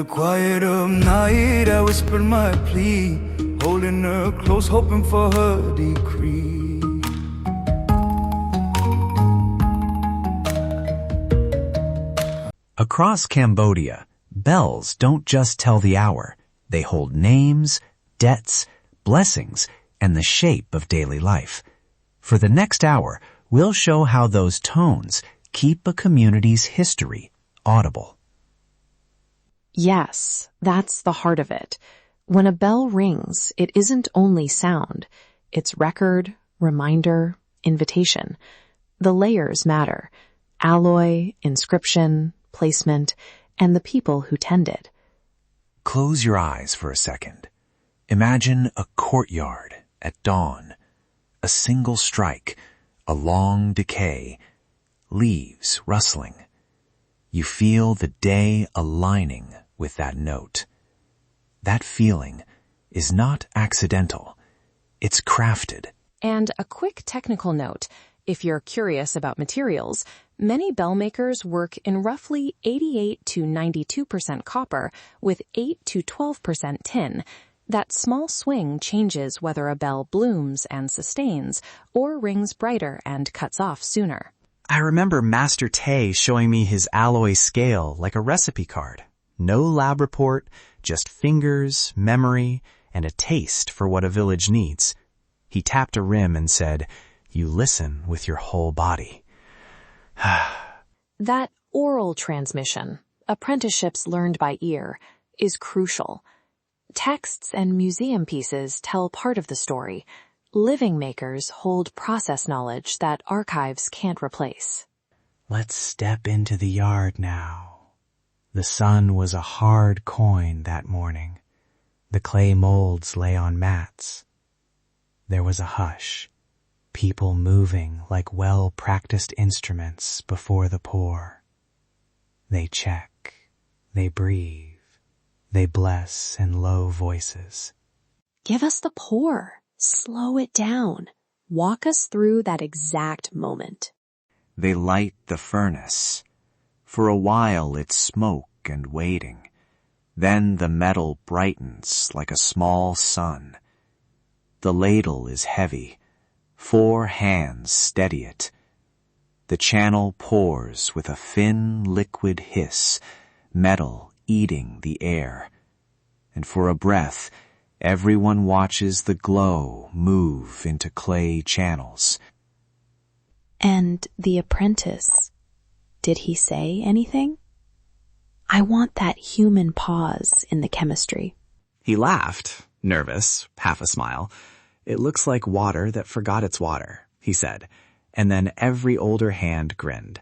quiet of night, I whispered my plea, holding her close, hoping for her decree. Across Cambodia, bells don't just tell the hour. They hold names, debts, blessings, and the shape of daily life. For the next hour, we'll show how those tones keep a community's history audible. Yes, that's the heart of it. When a bell rings, it isn't only sound. It's record, reminder, invitation. The layers matter. Alloy, inscription, placement, and the people who tend it. Close your eyes for a second. Imagine a courtyard at dawn. A single strike, a long decay, leaves rustling. You feel the day aligning with that note. That feeling is not accidental. It's crafted. And a quick technical note. If you're curious about materials, many Bellmakers work in roughly 88 to 92% copper with 8 to 12% tin. That small swing changes whether a bell blooms and sustains or rings brighter and cuts off sooner. I remember Master Tay showing me his alloy scale like a recipe card. No lab report, just fingers, memory, and a taste for what a village needs. He tapped a rim and said, "You listen with your whole body." That oral transmission, apprenticeships learned by ear, is crucial. Texts and museum pieces tell part of the story. Living makers hold process knowledge that archives can't replace. Let's step into the yard now. The sun was a hard coin that morning. The clay molds lay on mats. There was a hush, people moving like well-practiced instruments before the pour. They check, they breathe, they bless in low voices. Give us the pour. Slow it down. Walk us through that exact moment. They light the furnace. For a while it's smoke and waiting. Then the metal brightens like a small sun. The ladle is heavy. 4 hands steady it. The channel pours with a thin liquid hiss, metal eating the air. And for a breath, everyone watches the glow move into clay channels. And the apprentice, did he say anything? I want that human pause in the chemistry. He laughed, nervous, half a smile. "It looks like water that forgot it's water," he said, and then every older hand grinned.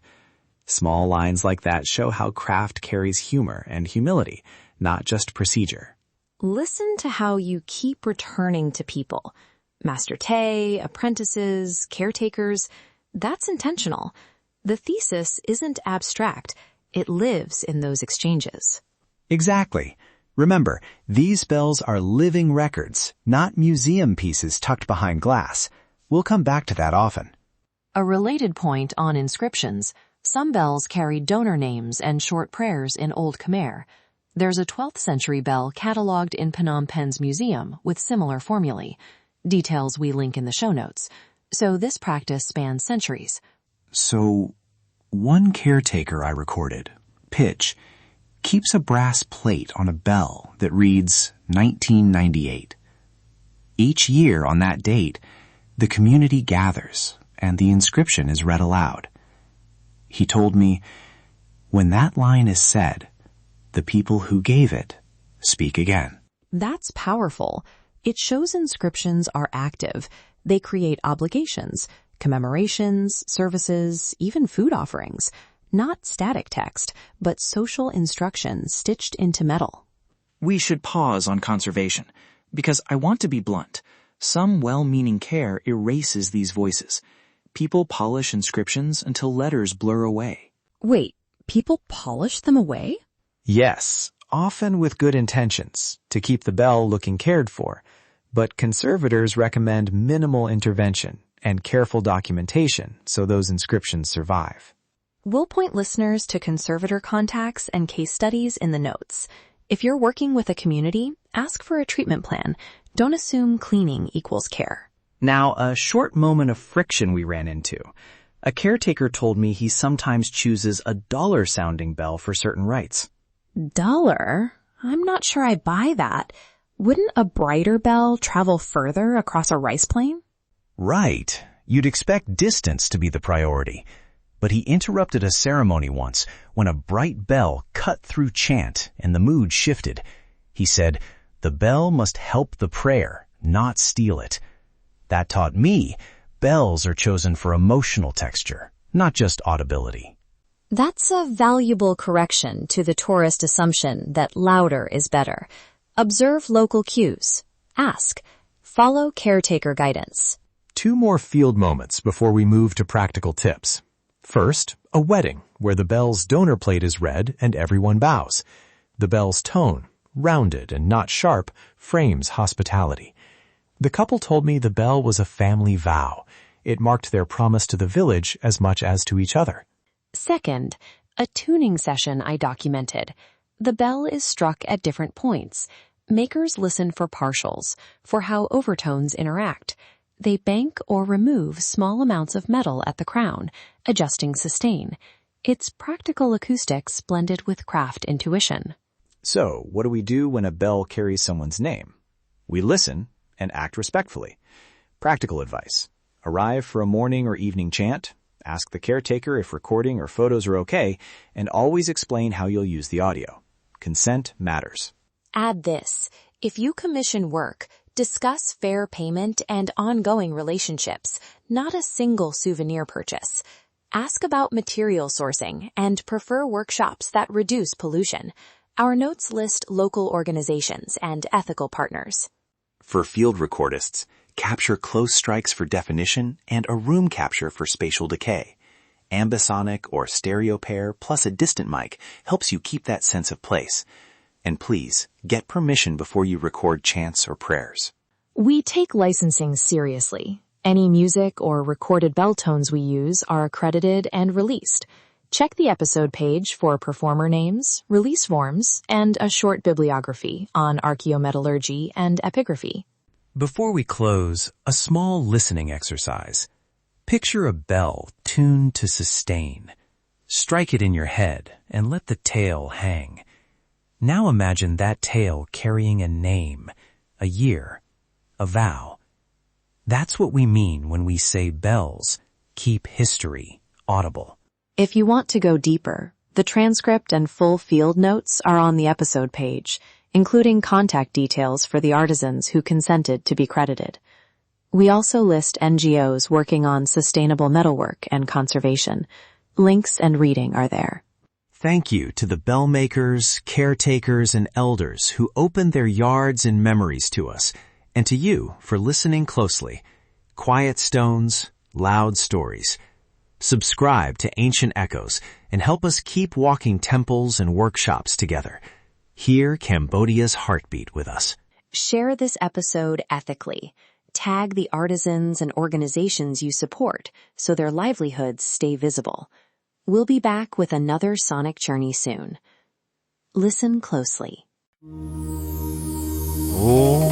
Small lines like that show how craft carries humor and humility, not just procedure. Listen to how you keep returning to people. Master Tay, apprentices, caretakers. That's intentional. The thesis isn't abstract. It lives in those exchanges. Exactly. Remember, these bells are living records, not museum pieces tucked behind glass. We'll come back to that often. A related point on inscriptions. Some bells carry donor names and short prayers in Old Khmer. There's a 12th century bell catalogued in Phnom Penh's museum with similar formulae. Details we link in the show notes. So this practice spans centuries. So, one caretaker I recorded, Pitch, keeps a brass plate on a bell that reads 1998. Each year on that date, the community gathers and the inscription is read aloud. He told me, when that line is said, the people who gave it speak again. That's powerful. It shows inscriptions are active. They create obligations, commemorations, services, even food offerings. Not static text, but social instructions stitched into metal. We should pause on conservation, because I want to be blunt. Some well-meaning care erases these voices. People polish inscriptions until letters blur away. Wait, people polish them away? Yes, often with good intentions, to keep the bell looking cared for. But conservators recommend minimal intervention and careful documentation so those inscriptions survive. We'll point listeners to conservator contacts and case studies in the notes. If you're working with a community, ask for a treatment plan. Don't assume cleaning equals care. Now, a short moment of friction we ran into. A caretaker told me he sometimes chooses a dollar-sounding bell for certain rites. $? I'm not sure I buy that. Wouldn't a brighter bell travel further across a rice plain? Right. You'd expect distance to be the priority. But he interrupted a ceremony once when a bright bell cut through chant and the mood shifted. He said, "The bell must help the prayer, not steal it." That taught me bells are chosen for emotional texture, not just audibility. That's a valuable correction to the tourist assumption that louder is better. Observe local cues. Ask. Follow caretaker guidance. 2 more field moments before we move to practical tips. First, a wedding where the bell's donor plate is read and everyone bows. The bell's tone, rounded and not sharp, frames hospitality. The couple told me the bell was a family vow. It marked their promise to the village as much as to each other. Second, a tuning session I documented. The bell is struck at different points. Makers listen for partials, for how overtones interact. They bank or remove small amounts of metal at the crown, adjusting sustain. It's practical acoustics blended with craft intuition. So, what do we do when a bell carries someone's name? We listen and act respectfully. Practical advice. Arrive for a morning or evening chant, ask the caretaker if recording or photos are okay, and always explain how you'll use the audio. Consent matters. Add this. If you commission work, discuss fair payment and ongoing relationships, not a single souvenir purchase. Ask about material sourcing and prefer workshops that reduce pollution. Our notes list local organizations and ethical partners. For field recordists, capture close strikes for definition and a room capture for spatial decay. Ambisonic or stereo pair plus a distant mic helps you keep that sense of place. And please, get permission before you record chants or prayers. We take licensing seriously. Any music or recorded bell tones we use are accredited and released. Check the episode page for performer names, release forms, and a short bibliography on archaeometallurgy and epigraphy. Before we close, a small listening exercise. Picture a bell tuned to sustain. Strike it in your head and let the tail hang. Now imagine that tail carrying a name, a year, a vow. That's what we mean when we say bells keep history audible. If you want to go deeper, the transcript and full field notes are on the episode page, including contact details for the artisans who consented to be credited. We also list NGOs working on sustainable metalwork and conservation. Links and reading are there. Thank you to the Bellmakers, caretakers, and elders who opened their yards and memories to us, and to you for listening closely. Quiet stones, loud stories. Subscribe to Ancient Echoes and help us keep walking temples and workshops together. Hear Cambodia's heartbeat with us. Share this episode ethically. Tag the artisans and organizations you support so their livelihoods stay visible. We'll be back with another sonic journey soon. Listen closely. Oh,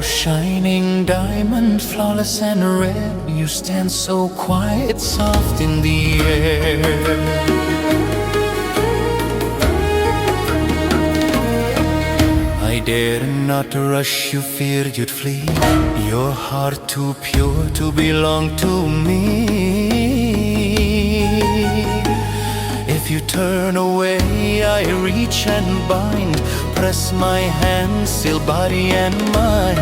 shining diamond, flawless and red, you stand so quiet, soft in the air. I dared not rush you, feared you'd flee. Your heart too pure to belong to me. If you turn away, I reach and bind, press my hand, still body and mind.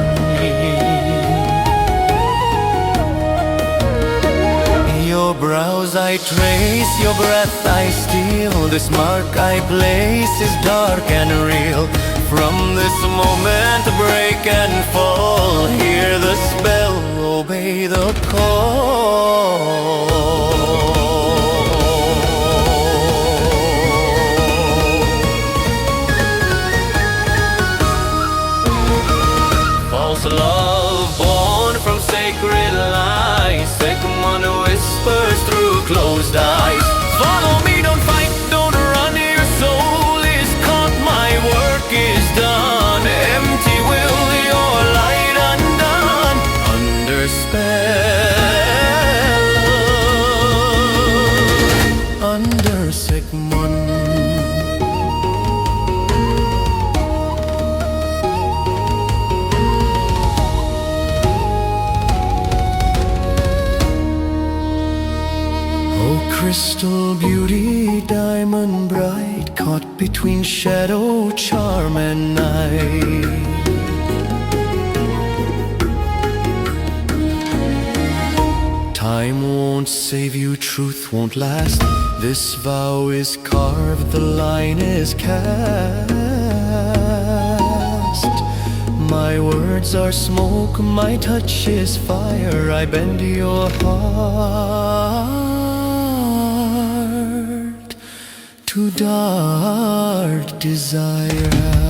Your brows I trace, your breath I steal. This mark I place is dark and real. From this moment break and fall, hear the spell, obey the call. False love born from sacred lies, Sekmon whispers through closed eyes. Follow me, don't fight, don't run, your soul is caught, my work is done. Empty will your light undone, under spell, under Sekmon. Crystal beauty, diamond bright, caught between shadow, charm and night. Time won't save you, truth won't last. This vow is carved, the line is cast. My words are smoke, my touch is fire, I bend your heart to dark desire.